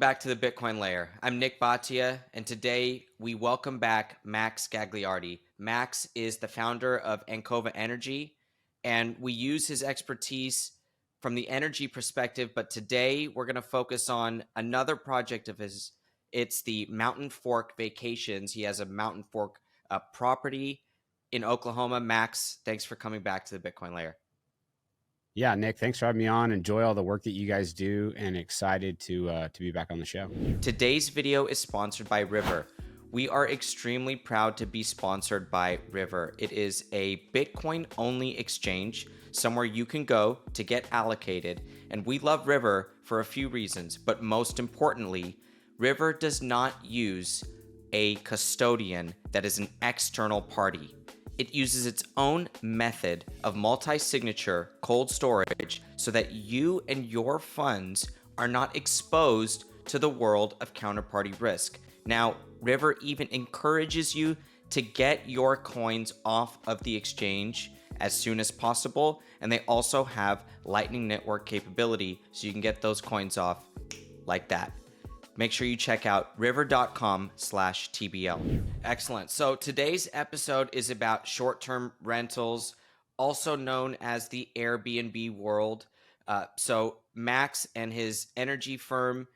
back to the Bitcoin Layer. I'm Nick Bhatia, and today we welcome back Max Gagliardi. Max is the founder of Ancova Energy, and we use his expertise from the energy perspective, but today we're going to focus on another project of his. It's the Mountain Fork Vacations. He has a Mountain Fork property in Oklahoma. Max, thanks for coming back to the Bitcoin Layer. Yeah, Nick, thanks for having me on. Enjoy all the work that you guys do and excited to be back on the show. Today's video is sponsored by River. We are extremely proud to be sponsored by River. It is a Bitcoin-only exchange, somewhere you can go to get allocated. And we love River for a few reasons, but most importantly, River does not use a custodian that is an external party. It uses its own method of multi-signature cold storage so that you and your funds are not exposed to the world of counterparty risk. Now, River even encourages you to get your coins off of the exchange as soon as possible, and they also have Lightning Network capability so you can get those coins off like that. Make sure you check out river.com/TBL. Excellent. So today's episode is about short-term rentals, also known as the Airbnb world. So Max and his energy firm,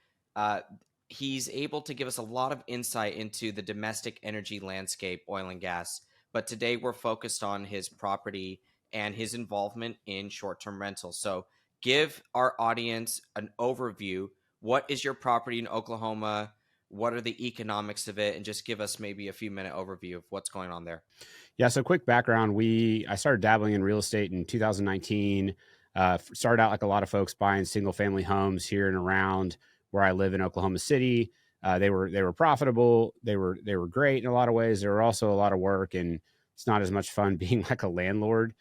he's able to give us a lot of insight into the domestic energy landscape, oil and gas. But today we're focused on his property and his involvement in short-term rentals. So give our audience an overview. What is your property in Oklahoma? What are the economics of it? And just give us maybe a few minute overview of what's going on there. Yeah, so quick background. I started dabbling in real estate in 2019. Started out like a lot of folks buying single family homes here and around where I live in Oklahoma City. They were profitable. They were great in a lot of ways. There were also a lot of work, and it's not as much fun being like a landlord.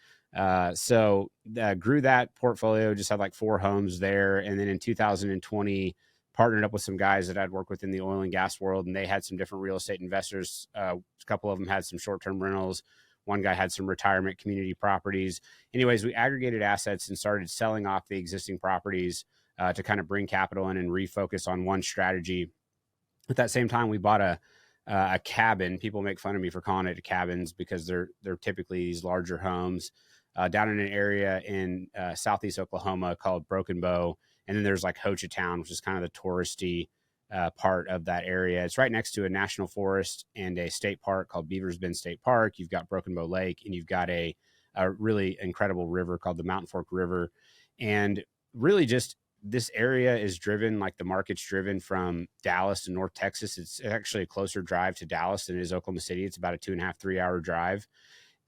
So grew that portfolio, just had like 4 homes there. And then in 2020, partnered up with some guys that I'd worked with in the oil and gas world, and they had some different real estate investors. A couple of them had some short-term rentals. One guy had some retirement community properties. Anyways, we aggregated assets and started selling off the existing properties to kind of bring capital in and refocus on one strategy. At that same time, we bought a cabin. People make fun of me for calling it cabins because they're typically these larger homes down in an area in southeast Oklahoma called Broken Bow. And then there's like Hochatown, which is kind of the touristy part of that area. It's right next to a national forest and a state park called Beavers Bend State Park. You've got Broken Bow Lake, and you've got a really incredible river called the Mountain Fork River. And really just this area is driven, like the market's driven from Dallas to North Texas. It's actually a closer drive to Dallas than it is Oklahoma City. It's about a 2.5, 3-hour drive.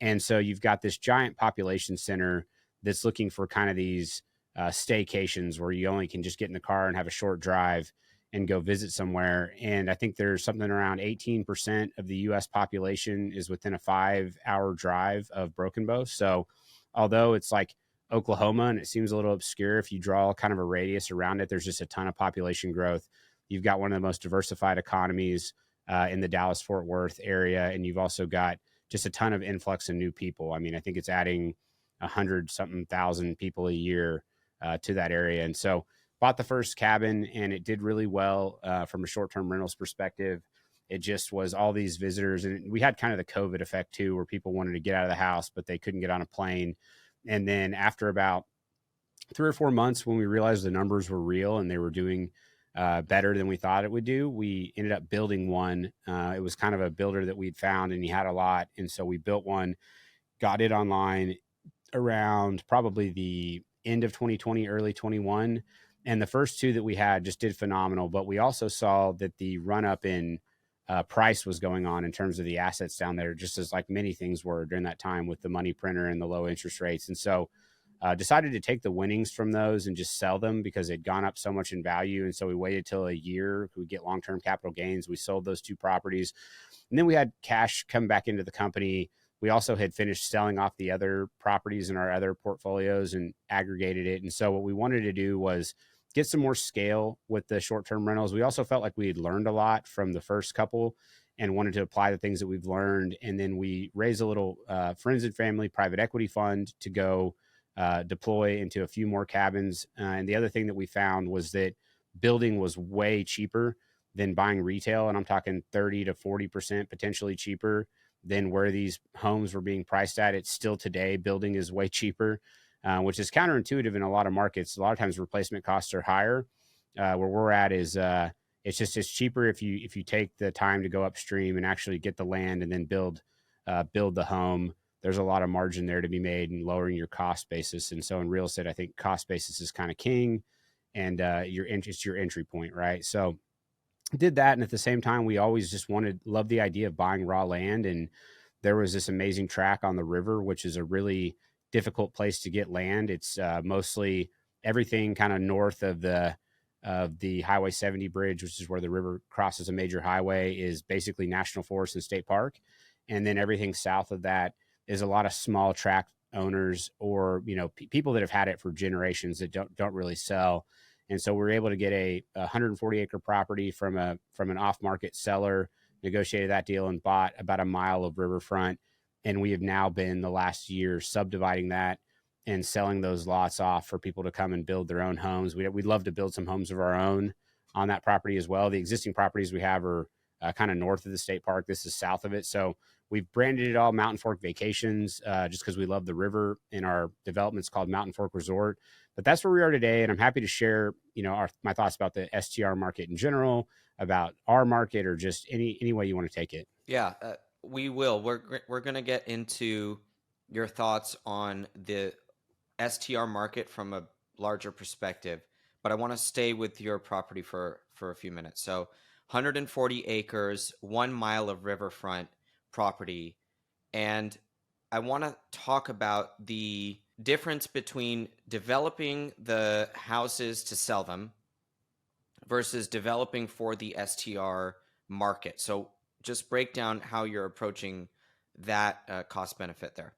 And so you've got this giant population center that's looking for kind of these staycations where you only can just get in the car and have a short drive and go visit somewhere. And I think there's something around 18% of the U.S. population is within a 5-hour drive of Broken Bow. So although it's like Oklahoma and it seems a little obscure, if you draw kind of a radius around it, there's just a ton of population growth. You've got one of the most diversified economies in the Dallas-Fort Worth area. And you've also got just a ton of influx of new people. I mean, I think it's adding 100-something thousand people a year to that area. And so bought the first cabin, and it did really well from a short-term rentals perspective. It just was all these visitors. And we had kind of the COVID effect too, where people wanted to get out of the house, but they couldn't get on a plane. And then after about 3 or 4 months, when we realized the numbers were real and they were doing better than we thought it would do, we ended up building one. It was kind of a builder that we'd found, and he had a lot. And so we built one, got it online around probably the end of 2020, early 21. And the first 2 that we had just did phenomenal. But we also saw that the run up in price was going on in terms of the assets down there, just as like many things were during that time with the money printer and the low interest rates. And so decided to take the winnings from those and just sell them because it'd gone up so much in value. And so we waited till a year. We get long-term capital gains. We sold those 2 properties. And then we had cash come back into the company. We also had finished selling off the other properties in our other portfolios and aggregated it. And so what we wanted to do was get some more scale with the short-term rentals. We also felt like we had learned a lot from the first couple and wanted to apply the things that we've learned. And then we raised a little friends and family private equity fund to go deploy into a few more cabins. And the other thing that we found was that building was way cheaper than buying retail. And I'm talking 30 to 40% potentially cheaper than where these homes were being priced at. It's still today, building is way cheaper, which is counterintuitive in a lot of markets. A lot of times replacement costs are higher. Where we're at is it's cheaper if you take the time to go upstream and actually get the land and then build the home. There's a lot of margin there to be made in lowering your cost basis. And so in real estate, I think cost basis is kind of king, and it's your entry point, right? So did that, and at the same time, we always just loved the idea of buying raw land. And there was this amazing track on the river, which is a really difficult place to get land. It's mostly everything kind of north of the Highway 70 bridge, which is where the river crosses a major highway, is basically National Forest and State Park. And then everything south of that is a lot of small tract owners, or people that have had it for generations that don't really sell. And so we were able to get a 140 acre property from an off market seller, negotiated that deal, and bought about a mile of riverfront. And we have now been, the last year, subdividing that and selling those lots off for people to come and build their own homes. We'd love to build some homes of our own on that property as well. The existing properties we have are kind of north of the state park. This is south of it. So we've branded it all Mountain Fork Vacations, just because we love the river, and our development's called Mountain Fork Resort. But that's where we are today. And I'm happy to share, my thoughts about the STR market in general, about our market, or just any way you want to take it. Yeah, we will. We're going to get into your thoughts on the STR market from a larger perspective, but I want to stay with your property for a few minutes. So 140 acres, 1 mile of riverfront property. And I want to talk about the difference between developing the houses to sell them versus developing for the STR market. So just break down how you're approaching that cost benefit there.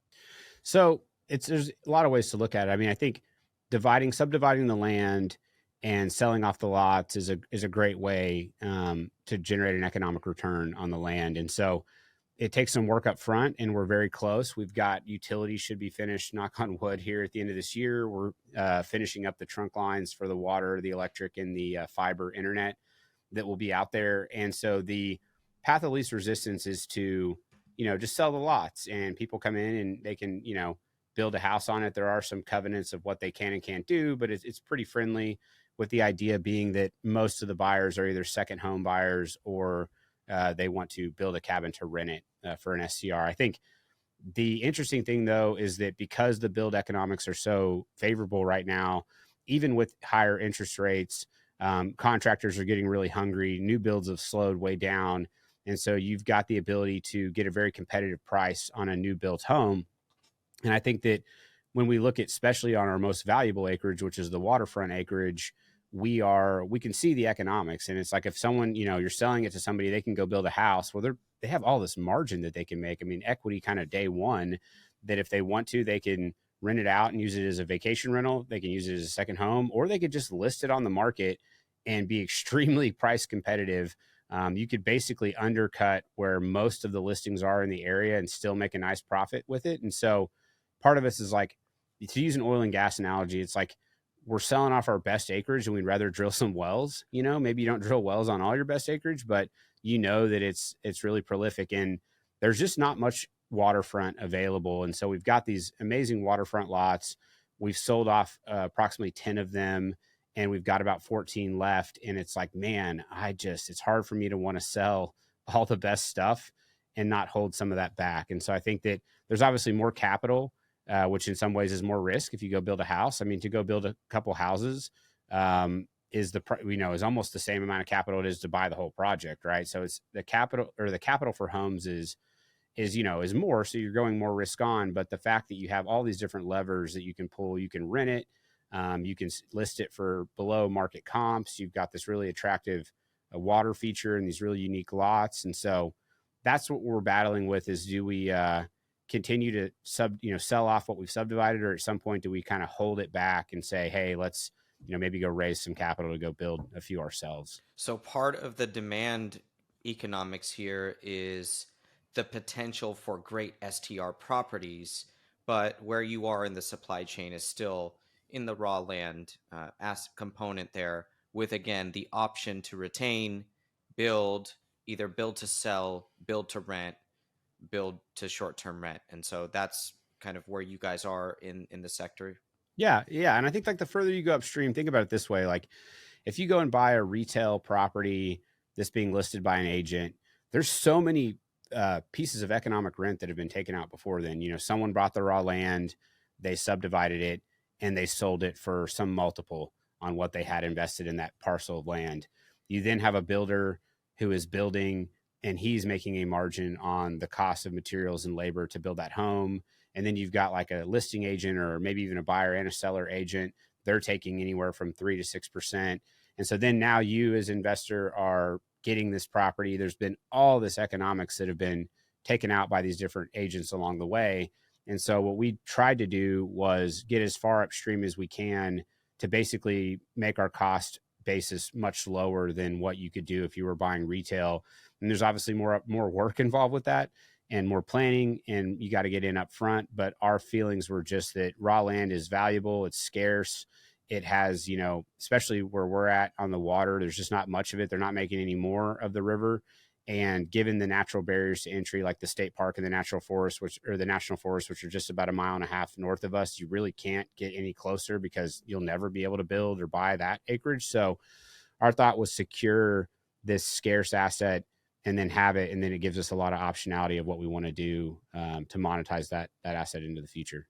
So there's a lot of ways to look at it. I mean, I think subdividing the land and selling off the lots is a great way to generate an economic return on the land. And so it takes some work up front, and we're very close. We've got utilities should be finished, knock on wood, here at the end of this year. We're finishing up the trunk lines for the water, the electric, and the fiber internet that will be out there. And so the path of least resistance is to, just sell the lots, and people come in and they can, build a house on it. There are some covenants of what they can and can't do, but it's pretty friendly, with the idea being that most of the buyers are either second home buyers, or they want to build a cabin to rent it for an SCR. I think the interesting thing, though, is that because the build economics are so favorable right now, even with higher interest rates, contractors are getting really hungry. New builds have slowed way down. And so you've got the ability to get a very competitive price on a new built home. And I think that when we look at, especially on our most valuable acreage, which is the waterfront acreage, we can see the economics. And it's like, if someone, you're selling it to somebody, they can go build a house. Well, they have all this margin that they can make. I mean, equity kind of day one, that if they want to, they can rent it out and use it as a vacation rental. They can use it as a second home, or they could just list it on the market and be extremely price competitive. You could basically undercut where most of the listings are in the area and still make a nice profit with it. And so part of us is like, to use an oil and gas analogy, it's like we're selling off our best acreage, and we'd rather drill some wells. Maybe you don't drill wells on all your best acreage, but that it's really prolific, and there's just not much waterfront available. And so we've got these amazing waterfront lots. We've sold off approximately 10 of them, and we've got about 14 left. And it's like, man, it's hard for me to want to sell all the best stuff and not hold some of that back. And so I think that there's obviously more capital, which in some ways is more risk if you go build a house. I mean, to go build a couple houses is almost the same amount of capital it is to buy the whole project, right? So it's the capital for homes is more, so you're going more risk on. But the fact that you have all these different levers that you can pull, you can rent it, you can list it for below market comps. You've got this really attractive water feature and these really unique lots. And so that's what we're battling with, is do we continue to sell off what we've subdivided, or at some point do we kind of hold it back and say, hey, let's maybe go raise some capital to go build a few ourselves? So part of the demand economics here is the potential for great STR properties, but where you are in the supply chain is still in the raw land as component there, with, again, the option to retain, build, either build to sell, build to rent, build to short-term rent. And so that's kind of where you guys are in the sector. Yeah, yeah, and I think like the further you go upstream, think about it this way: like if you go and buy a retail property that's being listed by an agent, there's so many pieces of economic rent that have been taken out before then. You know, someone bought the raw land, they subdivided it, and they sold it for some multiple on what they had invested in that parcel of land. You then have a builder who is building, and he's making a margin on the cost of materials and labor to build that home. And then you've got like a listing agent or maybe even a buyer and a seller agent. They're taking anywhere from 3 to 6%. And so then now you as an investor are getting this property. There's been all this economics that have been taken out by these different agents along the way. And so what we tried to do was get as far upstream as we can to basically make our cost basis much lower than what you could do if you were buying retail. And there's obviously more work involved with that and more planning, and you got to get in up front. But our feelings were just that raw land is valuable, it's scarce. It has, you know, especially where we're at on the water, there's just not much of it. They're not making any more of the river. And given the natural barriers to entry, like the state park and the national forest, which are just about a mile and a half north of us, you really can't get any closer because you'll never be able to build or buy that acreage. So our thought was secure this scarce asset and then have it. And then it gives us a lot of optionality of what we want to do to monetize that asset into the future.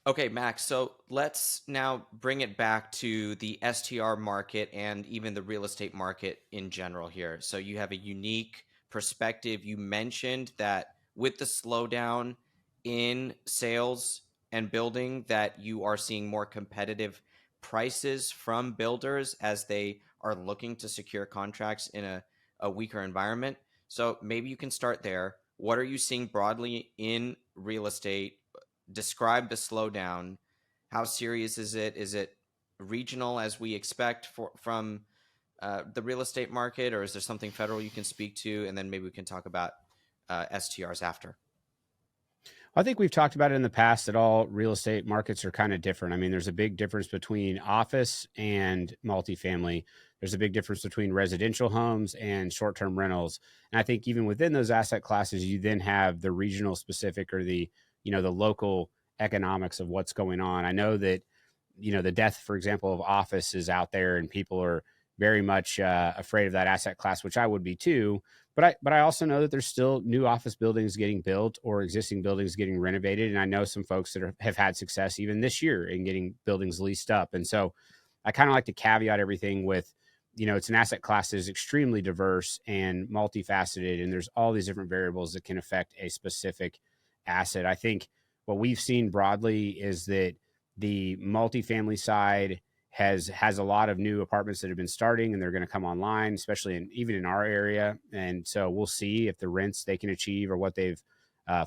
Okay, Max, so let's now bring it back to the STR market and even the real estate market in general here. So you have a unique perspective. You mentioned that with the slowdown in sales and building, that you are seeing more competitive prices from builders as they are looking to secure contracts in a weaker environment. So maybe you can start there. What are you seeing broadly in real estate? Describe the slowdown. How serious is it? Is it regional as we expect from the real estate market, or is there something federal you can speak to? And then maybe we can talk about STRs after. I think we've talked about it in the past that all real estate markets are kind of different. I mean, there's a big difference between office and multifamily. There's a big difference between residential homes and short-term rentals. And I think even within those asset classes, you then have the regional specific or the, you know, the local economics of what's going on. I know that, you know, the death, for example, of office is out there and people are very much afraid of that asset class, which I would be too. But I also know that there's still new office buildings getting built or existing buildings getting renovated. And I know some folks that have had success even this year in getting buildings leased up. And so I kind of like to caveat everything with, you know, it's an asset class that is extremely diverse and multifaceted. And there's all these different variables that can affect a specific asset. I think what we've seen broadly is that the multifamily side has a lot of new apartments that have been starting and they're going to come online, especially even in our area. And so we'll see if the rents they can achieve or what they've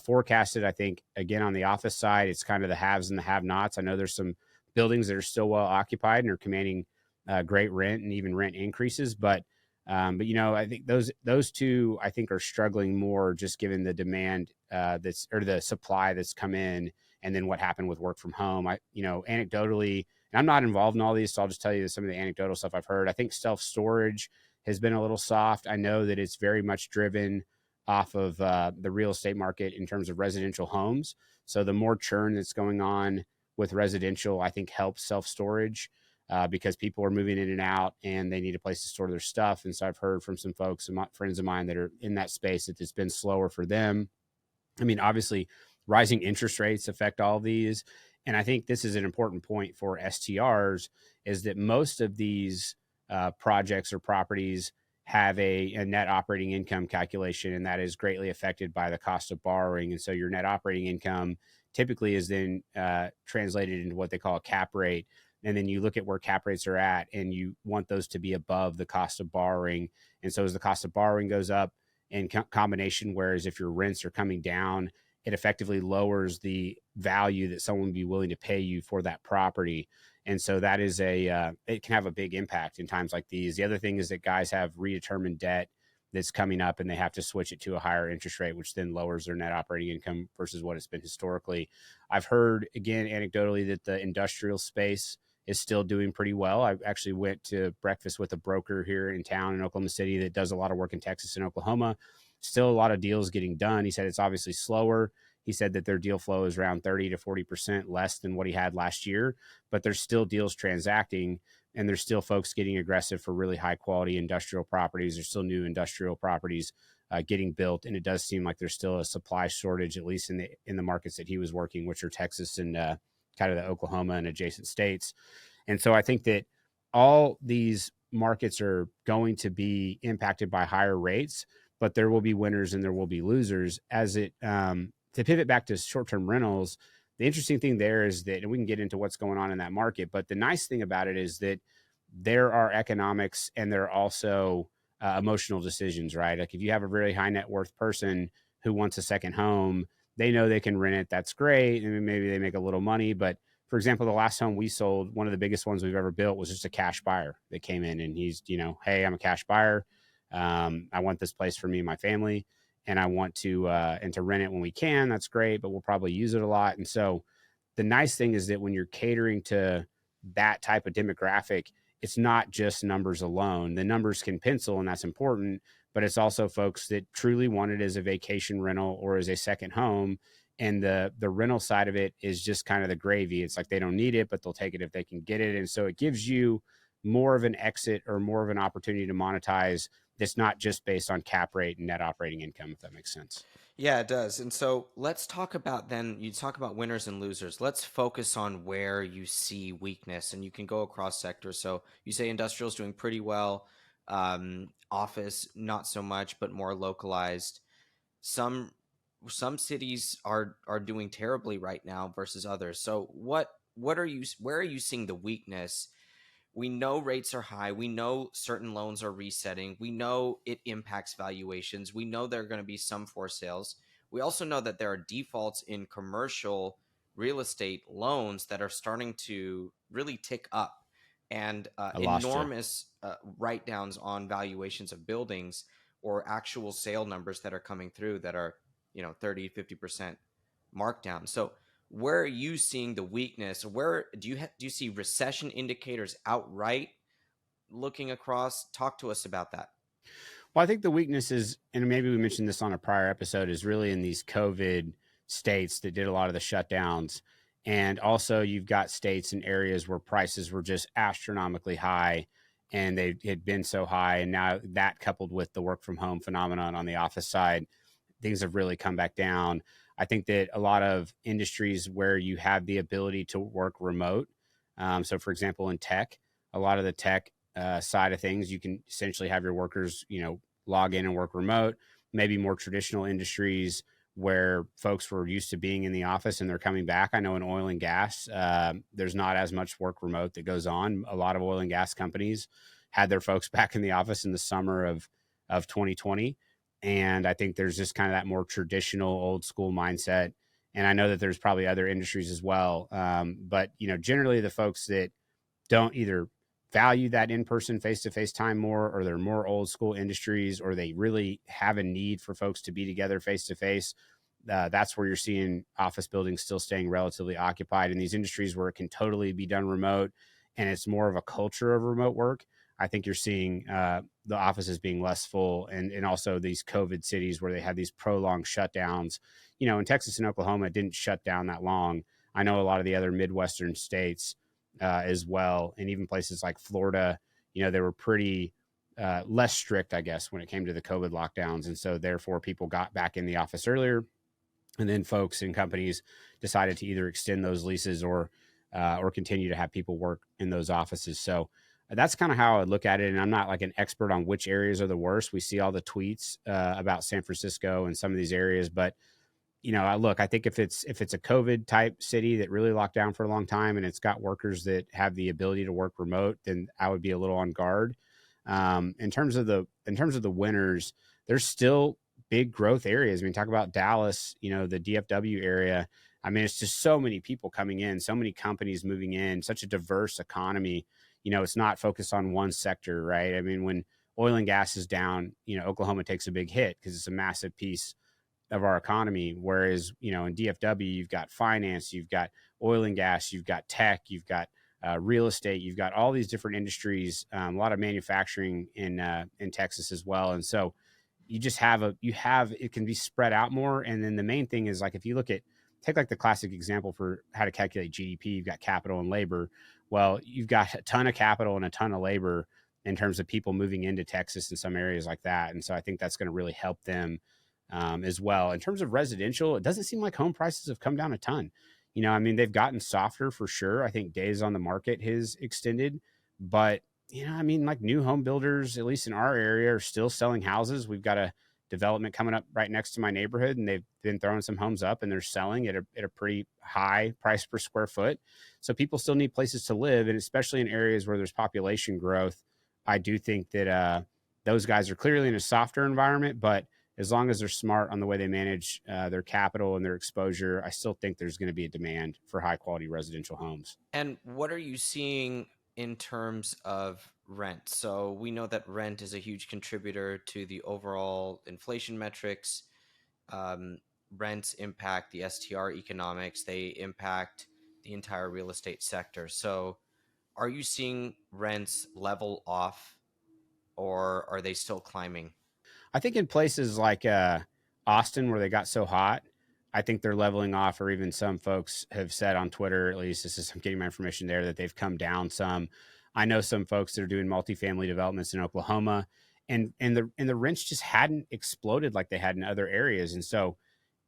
forecasted. I think, again, on the office side, it's kind of the haves and the have-nots. I know there's some buildings that are still well occupied and are commanding great rent and even rent increases. But you know, I think those two, I think, are struggling more just given the demand or the supply that's come in, and then what happened with work from home. You know, anecdotally, and I'm not involved in all these, so I'll just tell you some of the anecdotal stuff I've heard. I think self-storage has been a little soft. I know that it's very much driven off of the real estate market in terms of residential homes. So the more churn that's going on with residential, I think helps self-storage. Because people are moving in and out and they need a place to store their stuff. And so I've heard from some folks, some friends of mine that are in that space, that it's been slower for them. I mean, obviously, rising interest rates affect all of these. And I think this is an important point for STRs, is that most of these projects or properties have a net operating income calculation, and that is greatly affected by the cost of borrowing. And so your net operating income typically is then translated into what they call a cap rate. And then you look at where cap rates are at and you want those to be above the cost of borrowing. And so as the cost of borrowing goes up in combination, whereas if your rents are coming down, it effectively lowers the value that someone would be willing to pay you for that property. And so that is it can have a big impact in times like these. The other thing is that guys have redetermined debt that's coming up and they have to switch it to a higher interest rate, which then lowers their net operating income versus what it's been historically. I've heard, again, anecdotally, that the industrial space is still doing pretty well. I actually went to breakfast with a broker here in town in Oklahoma City that does a lot of work in Texas and Oklahoma. Still a lot of deals getting done. He said it's obviously slower. He said that their deal flow is around 30 to 40% less than what he had last year, but there's still deals transacting, and there's still folks getting aggressive for really high quality industrial properties. There's still new industrial properties getting built, and it does seem like there's still a supply shortage, at least in the markets that he was working, which are Texas and kind of the Oklahoma and adjacent states. And so I think that all these markets are going to be impacted by higher rates, but there will be winners and there will be losers. To pivot back to short-term rentals, the interesting thing there is that, and we can get into what's going on in that market, but the nice thing about it is that there are economics and there are also emotional decisions, right? Like if you have a really high net worth person who wants a second home, they know they can rent it. That's great. And maybe they make a little money. But for example, the last home we sold, one of the biggest ones we've ever built, was just a cash buyer that came in and he's, hey, I'm a cash buyer. I want this place for me and my family, and I want to rent it when we can. That's great, but we'll probably use it a lot. And so the nice thing is that when you're catering to that type of demographic, it's not just numbers alone. The numbers can pencil, and that's important, but it's also folks that truly want it as a vacation rental or as a second home. And the rental side of it is just kind of the gravy. It's like they don't need it, but they'll take it if they can get it. And so it gives you more of an exit or more of an opportunity to monetize that's not just based on cap rate and net operating income, if that makes sense. Yeah, it does. And so let's talk about then, you talk about winners and losers. Let's focus on where you see weakness, and you can go across sectors. So you say industrial is doing pretty well, office, not so much, but more localized. Some cities are doing terribly right now versus others. So where are you seeing the weakness? We know rates are high. We know certain loans are resetting. We know it impacts valuations. We know there are going to be some forced sales. We also know that there are defaults in commercial real estate loans that are starting to really tick up, and I lost you. enormous write downs on valuations of buildings, or actual sale numbers that are coming through that are 30, 50% markdown. So where are you seeing the weakness? Where do you see recession indicators outright looking across? Talk to us about that. Well, I think the weakness is, and maybe we mentioned this on a prior episode, is really in these COVID states that did a lot of the shutdowns. And also you've got states and areas where prices were just astronomically high, and they had been so high. And now that, coupled with the work from home phenomenon on the office side, things have really come back down. I think that a lot of industries where you have the ability to work remote. So for example, in tech, a lot of the tech side of things, you can essentially have your workers, log in and work remote. Maybe more traditional industries where folks were used to being in the office and they're coming back. I know in oil and gas, there's not as much work remote that goes on. A lot of oil and gas companies had their folks back in the office in the summer of 2020. And I think there's just kind of that more traditional old school mindset. And I know that there's probably other industries as well. But, generally the folks that don't either value that in-person face-to-face time more, or they're more old school industries, or they really have a need for folks to be together face-to-face, that's where you're seeing office buildings still staying relatively occupied. In these industries where it can totally be done remote and it's more of a culture of remote work, I think you're seeing the offices being less full, and also these COVID cities where they had these prolonged shutdowns. In Texas and Oklahoma, it didn't shut down that long. I know a lot of the other Midwestern states as well, and even places like Florida, they were pretty less strict, I guess, when it came to the COVID lockdowns. And so therefore people got back in the office earlier, and then folks and companies decided to either extend those leases or continue to have people work in those offices. So that's kind of how I look at it. And I'm not like an expert on which areas are the worst. We see all the tweets about San Francisco and some of these areas, but I think if it's a COVID type city that really locked down for a long time and it's got workers that have the ability to work remote, then I would be a little on guard. In terms of the winners, there's still big growth areas. I mean, talk about Dallas, the DFW area. I mean, it's just so many people coming in, so many companies moving in, such a diverse economy. It's not focused on one sector, right? I mean, when oil and gas is down, Oklahoma takes a big hit because it's a massive piece of our economy. Whereas, in DFW, you've got finance, you've got oil and gas, you've got tech, you've got real estate. You've got all these different industries, a lot of manufacturing in Texas as well. And so you just have it can be spread out more. And then the main thing is, like, if you look at, take like the classic example for how to calculate GDP, you've got capital and labor. Well, you've got a ton of capital and a ton of labor in terms of people moving into Texas and some areas like that. And so I think that's going to really help them as well. In terms of residential, it doesn't seem like home prices have come down a ton. I mean, they've gotten softer for sure. I think days on the market has extended, but I mean, like, new home builders, at least in our area, are still selling houses. We've got a development coming up right next to my neighborhood, and they've been throwing some homes up, and they're selling at a pretty high price per square foot. So people still need places to live, and especially in areas where there's population growth, I do think that those guys are clearly in a softer environment, but as long as they're smart on the way they manage their capital and their exposure, I still think there's going to be a demand for high quality residential homes. And what are you seeing in terms of rent? So we know that rent is a huge contributor to the overall inflation metrics. Rents impact the STR economics, they impact the entire real estate sector. So are you seeing rents level off, or are they still climbing? I think in places like Austin, where they got so hot, I think they're leveling off, or even some folks have said on Twitter, at least this is, I'm getting my information there, that they've come down some. I know some folks that are doing multifamily developments in Oklahoma, and the rents just hadn't exploded like they had in other areas. And so,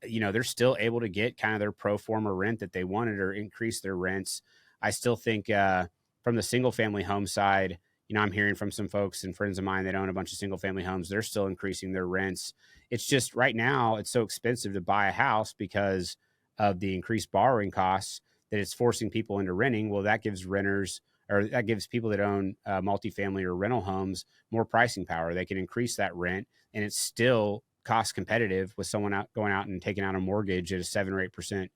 they're still able to get kind of their pro forma rent that they wanted, or increase their rents. I still think from the single family home side, I'm hearing from some folks and friends of mine that own a bunch of single family homes. They're still increasing their rents. It's just right now it's so expensive to buy a house because of the increased borrowing costs, that it's forcing people into renting. Well, that gives renters, or that gives people that own multifamily or rental homes more pricing power. They can increase that rent, and it's still cost competitive with someone going out and taking out a mortgage at a 7 or 8%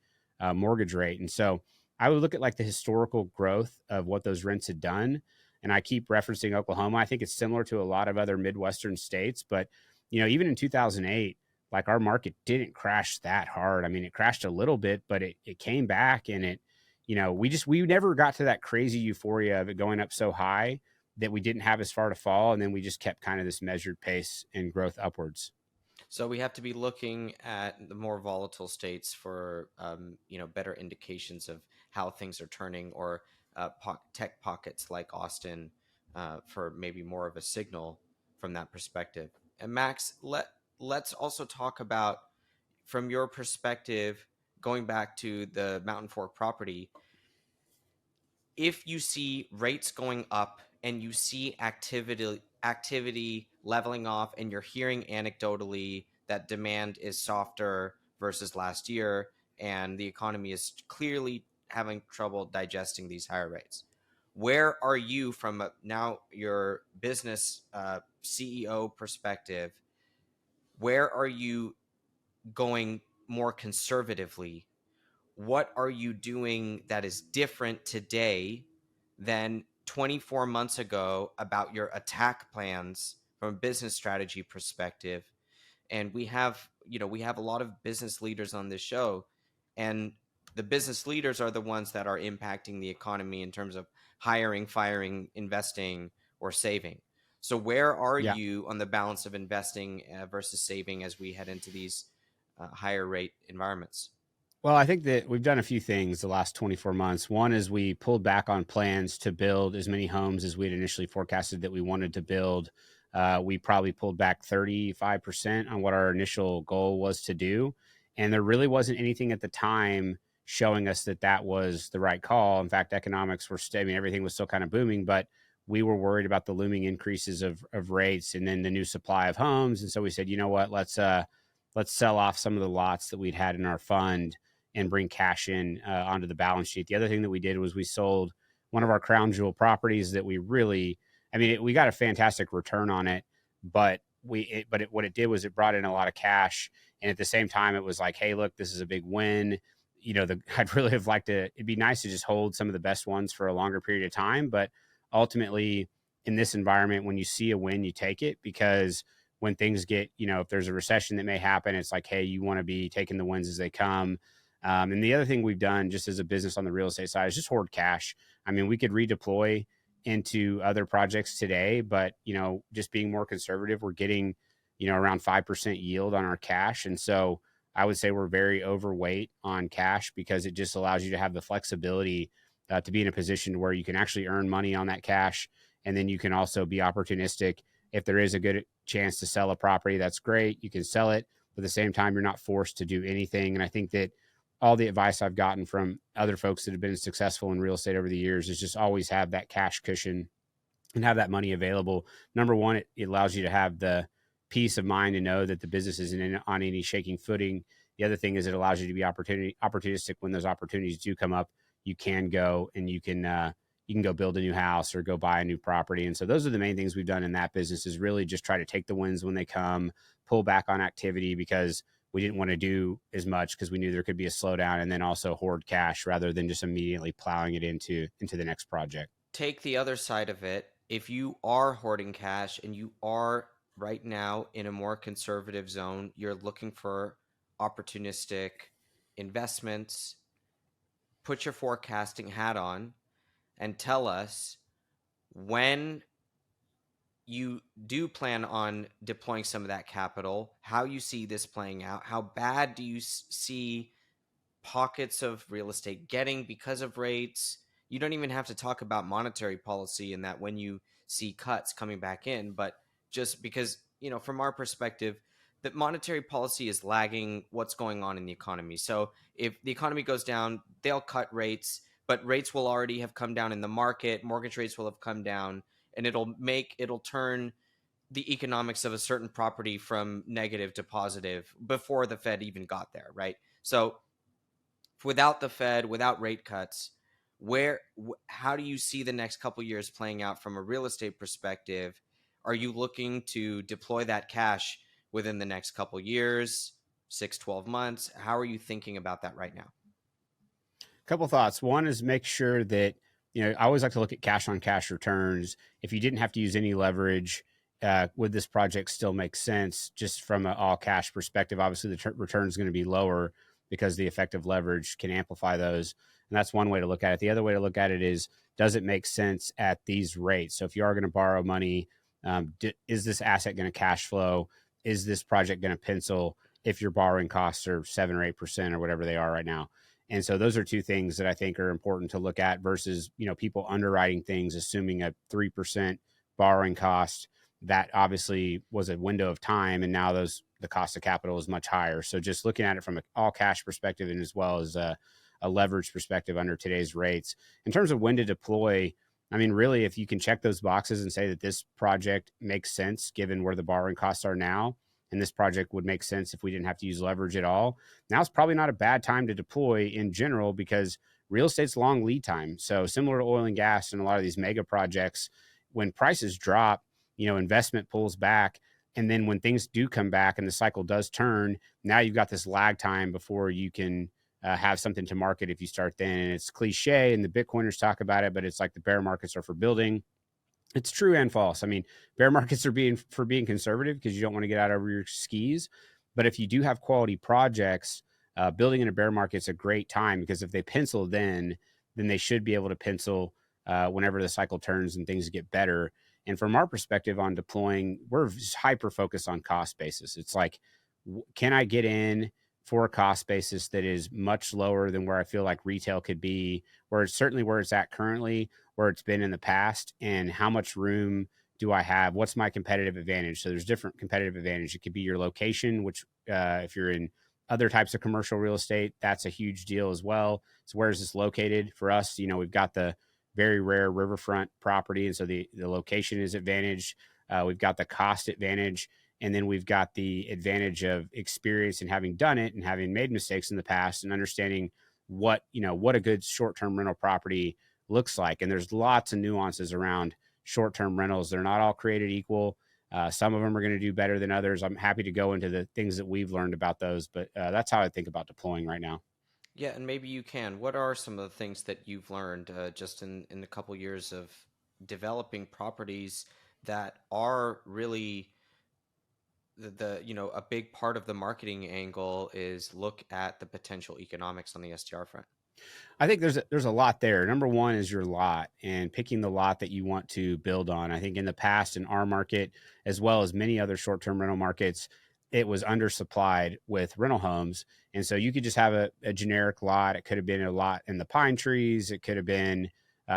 mortgage rate. And so I would look at like the historical growth of what those rents had done. And I keep referencing Oklahoma. I think it's similar to a lot of other Midwestern states, but even in 2008, like, our market didn't crash that hard. I mean, it crashed a little bit, but it came back, and we never got to that crazy euphoria of it going up so high that we didn't have as far to fall. And then we just kept kind of this measured pace and growth upwards. So we have to be looking at the more volatile states for better indications of how things are turning, or tech pockets like Austin for maybe more of a signal from that perspective. And Max, let's also talk about, from your perspective, going back to the Mountain Fork property, if you see rates going up and you see activity leveling off, and you're hearing anecdotally that demand is softer versus last year, and the economy is clearly having trouble digesting these higher rates, where are you from now your business CEO perspective? Where are you going more conservatively? What are you doing that is different today than 24 months ago about your attack plans from a business strategy perspective? And we have a lot of business leaders on this show, and the business leaders are the ones that are impacting the economy in terms of hiring, firing, investing, or saving. So where are Yeah. you on the balance of investing versus saving as we head into these higher rate environments? Well, I think that we've done a few things the last 24 months. One is we pulled back on plans to build as many homes as we had initially forecasted that we wanted to build. We probably pulled back 35% on what our initial goal was to do. And there really wasn't anything at the time showing us that that was the right call. In fact, economics were I mean, everything was still kind of booming, but we were worried about the looming increases of rates, and then the new supply of homes. And so we said, you know what, let's sell off some of the lots that we'd had in our fund and bring cash in onto the balance sheet. The other thing that we did was we sold one of our crown jewel properties that we really, I mean, we got a fantastic return on it, but what it did was it brought in a lot of cash. And at the same time, it was like, hey, look, this is a big win. I'd really have liked to, it'd be nice to just hold some of the best ones for a longer period of time. But ultimately, in this environment, when you see a win, you take it, because when things get, if there's a recession that may happen, it's like, hey, you want to be taking the wins as they come. And the other thing we've done just as a business on the real estate side is just hoard cash. I mean, we could redeploy into other projects today, but just being more conservative, we're getting, around 5% yield on our cash. And so I would say we're very overweight on cash because it just allows you to have the flexibility to be in a position where you can actually earn money on that cash. And then you can also be opportunistic. If there is a good chance to sell a property, that's great. You can sell it. But at the same time, you're not forced to do anything. And I think that all the advice I've gotten from other folks that have been successful in real estate over the years is just always have that cash cushion and have that money available. Number one, it allows you to have the peace of mind to know that the business isn't on any shaking footing. The other thing is it allows you to be opportunistic when those opportunities do come up. You can go and you can go build a new house or go buy a new property. And so those are the main things we've done in that business, is really just try to take the wins when they come, pull back on activity because we didn't want to do as much because we knew there could be a slowdown, and then also hoard cash rather than just immediately plowing it into the next project. Take the other side of it. If you are hoarding cash and you are right now in a more conservative zone, you're looking for opportunistic investments, put your forecasting hat on and tell us when you do plan on deploying some of that capital, how you see this playing out. How bad do you see pockets of real estate getting because of rates? You don't even have to talk about monetary policy in that when you see cuts coming back in, but just because, from our perspective, that monetary policy is lagging what's going on in the economy. So if the economy goes down, they'll cut rates, but rates will already have come down in the market. Mortgage rates will have come down, and it'll turn the economics of a certain property from negative to positive before the Fed even got there, right? So without the Fed, without rate cuts, how do you see the next couple years playing out from a real estate perspective? Are you looking to deploy that cash within the next couple years, 6, 12 months? How are you thinking about that right now? Couple thoughts. One is make sure that, I always like to look at cash on cash returns. If you didn't have to use any leverage, would this project still make sense just from an all cash perspective? Obviously, the return is going to be lower because the effective leverage can amplify those. And that's one way to look at it. The other way to look at it is, does it make sense at these rates? So if you are going to borrow money, is this asset going to cash flow? Is this project going to pencil if your borrowing costs are 7 or 8% or whatever they are right now? And so those are two things that I think are important to look at versus, people underwriting things, assuming a 3% borrowing cost. That obviously was a window of time. And now the cost of capital is much higher. So just looking at it from an all cash perspective, and as well as a leverage perspective under today's rates. In terms of when to deploy, I mean, really, if you can check those boxes and say that this project makes sense given where the borrowing costs are now, and this project would make sense if we didn't have to use leverage at all, now it's probably not a bad time to deploy in general, because real estate's long lead time. So similar to oil and gas and a lot of these mega projects, when prices drop, investment pulls back. And then when things do come back and the cycle does turn, now you've got this lag time before you can have something to market if you start then. And it's cliche, and the Bitcoiners talk about it, but it's like the bear markets are for building. It's true and false. I mean, bear markets are being conservative because you don't want to get out over your skis. But if you do have quality projects, building in a bear market is a great time, because if they pencil then they should be able to pencil whenever the cycle turns and things get better. And from our perspective on deploying, we're hyper focused on cost basis. It's like, can I get in for a cost basis that is much lower than where I feel like retail could be, where it's certainly where it's at currently, where it's been in the past, and how much room do I have? What's my competitive advantage? So there's different competitive advantage. It could be your location, which if you're in other types of commercial real estate, that's a huge deal as well. So where is this located? For us, we've got the very rare riverfront property, and so the location is advantaged. We've got the cost advantage, and then we've got the advantage of experience and having done it and having made mistakes in the past and understanding what a good short-term rental property looks like. And there's lots of nuances around short-term rentals. They're not all created equal. Some of them are going to do better than others. I'm happy to go into the things that we've learned about those, but that's how I think about deploying right now. Yeah, and maybe you can. What are some of the things that you've learned just in the couple years of developing properties that are really a big part of the marketing angle is look at the potential economics on the STR front. I think there's a lot there. Number one is your lot and picking the lot that you want to build on. I think in the past in our market, as well as many other short-term rental markets, it was undersupplied with rental homes. And so you could just have a generic lot. It could have been a lot in the pine trees. It could have been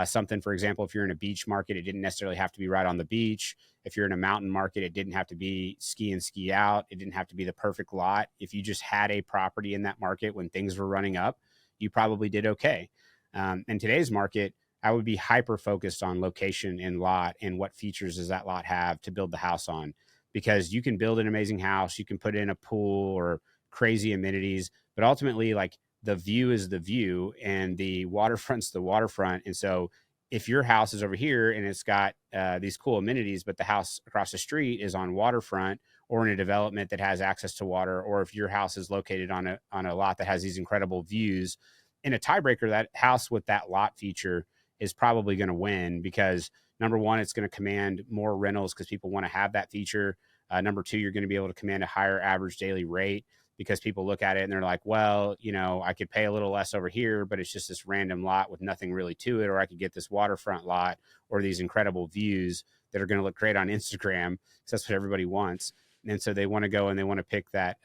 something, for example, if you're in a beach market, it didn't necessarily have to be right on the beach. If you're in a mountain market, it didn't have to be ski in, ski out. It didn't have to be the perfect lot. If you just had a property in that market when things were running up, you probably did okay. In today's market, I would be hyper focused on location and lot and what features does that lot have to build the house on, because you can build an amazing house, you can put in a pool or crazy amenities, but ultimately, like, the view is the view and the waterfront's the waterfront. And so if your house is over here and it's got these cool amenities, but the house across the street is on waterfront or in a development that has access to water, or if your house is located on a lot that has these incredible views, in a tiebreaker, that house with that lot feature is probably going to win, because number one, it's going to command more rentals because people want to have that feature. Number two, you're going to be able to command a higher average daily rate because people look at it and they're like, well, I could pay a little less over here, but it's just this random lot with nothing really to it. Or I could get this waterfront lot or these incredible views that are going to look great on Instagram, because that's what everybody wants. And so they want to go and they want to pick that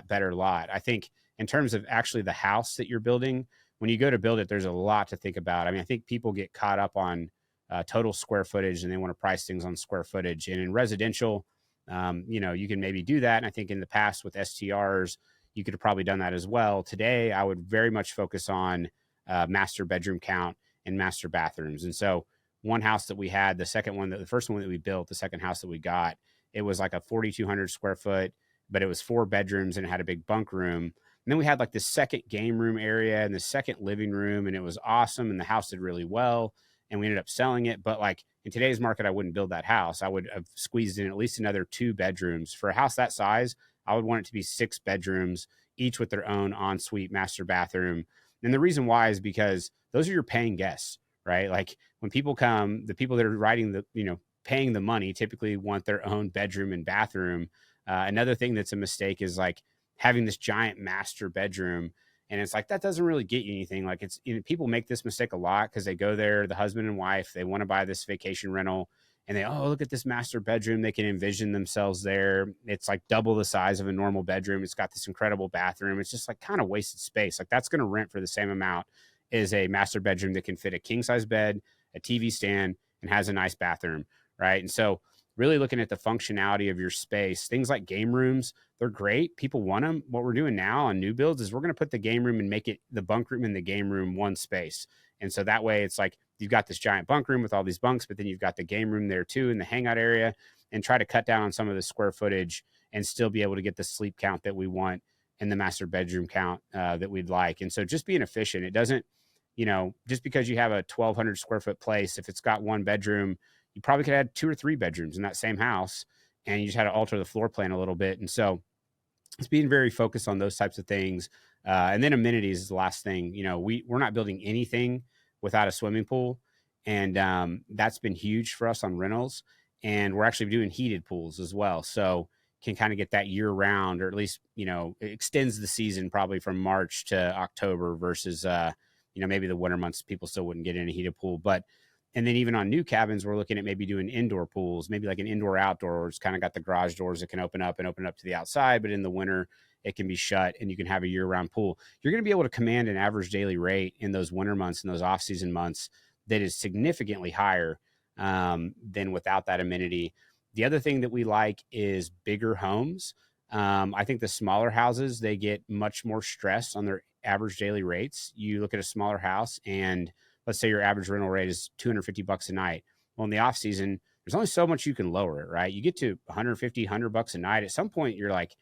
better lot. I think in terms of actually the house that you're building, when you go to build it, there's a lot to think about. I mean, I think people get caught up on total square footage and they want to price things on square footage. And in residential, you can maybe do that. And I think in the past with STRs, you could have probably done that as well. Today, I would very much focus on master bedroom count and master bathrooms. And so one house that we had, the first one that we built, the second house that we got, it was like a 4,200 square foot, but it was 4 bedrooms and it had a big bunk room. And then we had like this second game room area and the second living room, and it was awesome. And the house did really well. And we ended up selling it. But like in today's market, I wouldn't build that house. I would have squeezed in at least another 2 bedrooms. For a house that size, I would want it to be 6 bedrooms, each with their own ensuite master bathroom. And the reason why is because those are your paying guests, right? Like when people come, the people that are paying the money typically want their own bedroom and bathroom. Another thing that's a mistake is like having this giant master bedroom. And it's like, that doesn't really get you anything. Like people make this mistake a lot because they go there, the husband and wife, they want to buy this vacation rental and look at this master bedroom. They can envision themselves there. It's like double the size of a normal bedroom. It's got this incredible bathroom. It's just like kind of wasted space. Like that's going to rent for the same amount as a master bedroom that can fit a king size bed, a TV stand, and has a nice bathroom. Right. And so really looking at the functionality of your space, things like game rooms, they're great. People want them. What we're doing now on new builds is we're going to put the game room and make it the bunk room and the game room one space. And so that way it's like you've got this giant bunk room with all these bunks, but then you've got the game room there too in the hangout area, and try to cut down on some of the square footage and still be able to get the sleep count that we want and the master bedroom count that we'd like. And so just being efficient, it doesn't, just because you have a 1,200 square foot place, if it's got 1 bedroom, you probably could add 2 or 3 bedrooms in that same house, and you just had to alter the floor plan a little bit. And so it's being very focused on those types of things. And then amenities is the last thing. We're not building anything without a swimming pool. And that's been huge for us on rentals. And we're actually doing heated pools as well. So can kind of get that year round, or at least, it extends the season probably from March to October versus, maybe the winter months, people still wouldn't get in a heated pool. And then even on new cabins, we're looking at maybe doing indoor pools, maybe like an indoor outdoor. It's kind of got the garage doors that can open up to the outside, but in the winter it can be shut and you can have a year-round pool. You're going to be able to command an average daily rate in those winter months and those off-season months that is significantly higher than without that amenity. The other thing that we like is bigger homes. I think the smaller houses, they get much more stress on their average daily rates. You look at a smaller house and let's say your average rental rate is $250 a night. Well, in the off season, there's only so much you can lower it, right? You get to 150, $100 a night. At some point, you're like,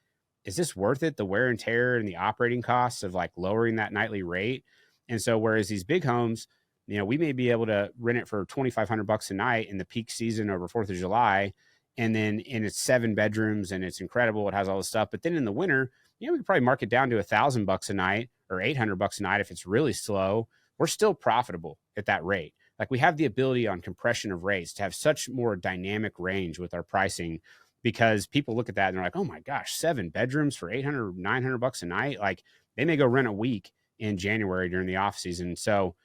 is this worth it? The wear and tear and the operating costs of like lowering that nightly rate. And so, whereas these big homes, we may be able to rent it for $2,500 a night in the peak season over 4th of July. And then it's 7 bedrooms and it's incredible. It has all this stuff. But then in the winter, we could probably mark it down to $1,000 a night or $800 a night if it's really slow. We're still profitable at that rate. Like we have the ability on compression of rates to have such more dynamic range with our pricing because people look at that and they're like, oh my gosh, 7 bedrooms for 800, $900 a night. Like they may go rent a week in January during the off season. So,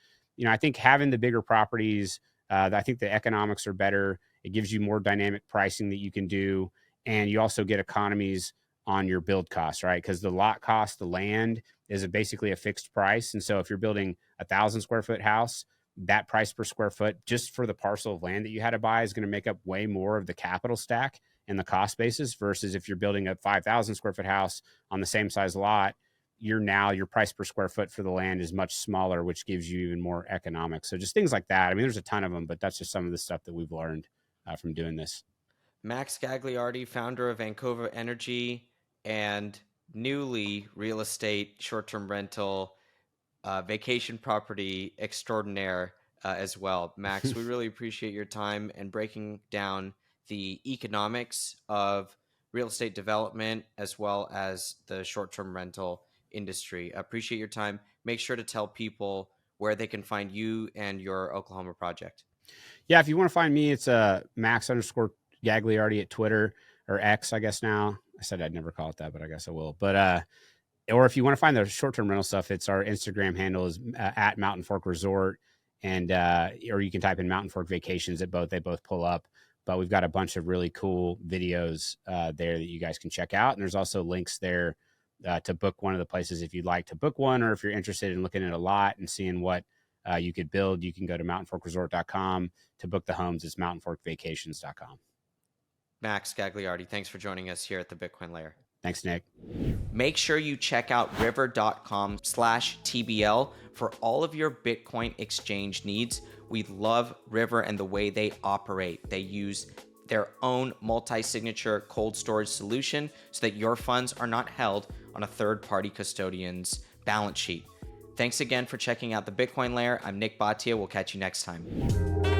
I think having the bigger properties, I think the economics are better. It gives you more dynamic pricing that you can do. And you also get economies on your build costs, right? Because the lot cost, the land is basically a fixed price. And so if you're building 1,000 square foot house, that price per square foot just for the parcel of land that you had to buy is going to make up way more of the capital stack and the cost basis versus if you're building a 5,000 square foot house on the same size lot, your price per square foot for the land is much smaller, which gives you even more economics. So just things like that. I mean, there's a ton of them, but that's just some of the stuff that we've learned from doing this. Max Gagliardi, founder of Ancova Energy and newly real estate short-term rental vacation property extraordinaire as well. Max, we really appreciate your time and breaking down the economics of real estate development as well as the short-term rental industry. Appreciate your time. Make sure to tell people where they can find you and your Oklahoma project. Yeah, if you want to find me, it's Max_Gagliardi at Twitter or X, I guess now. I said I'd never call it that, but I guess I will. But or if you want to find the short-term rental stuff, it's our Instagram handle is at Mountain Fork Resort, and or you can type in Mountain Fork Vacations at both. They both pull up. But we've got a bunch of really cool videos there that you guys can check out, and there's also links there to book one of the places if you'd like to book one, or if you're interested in looking at a lot and seeing what you could build. You can go to mountainforkresort.com to book the homes. It's mountainforkvacations.com. Max Gagliardi, thanks for joining us here at the Bitcoin Layer. Thanks, Nick. Make sure you check out river.com/TBL for all of your Bitcoin exchange needs. We love River and the way they operate. They use their own multi-signature cold storage solution so that your funds are not held on a third-party custodian's balance sheet. Thanks again for checking out the Bitcoin Layer. I'm Nick Bhatia. We'll catch you next time.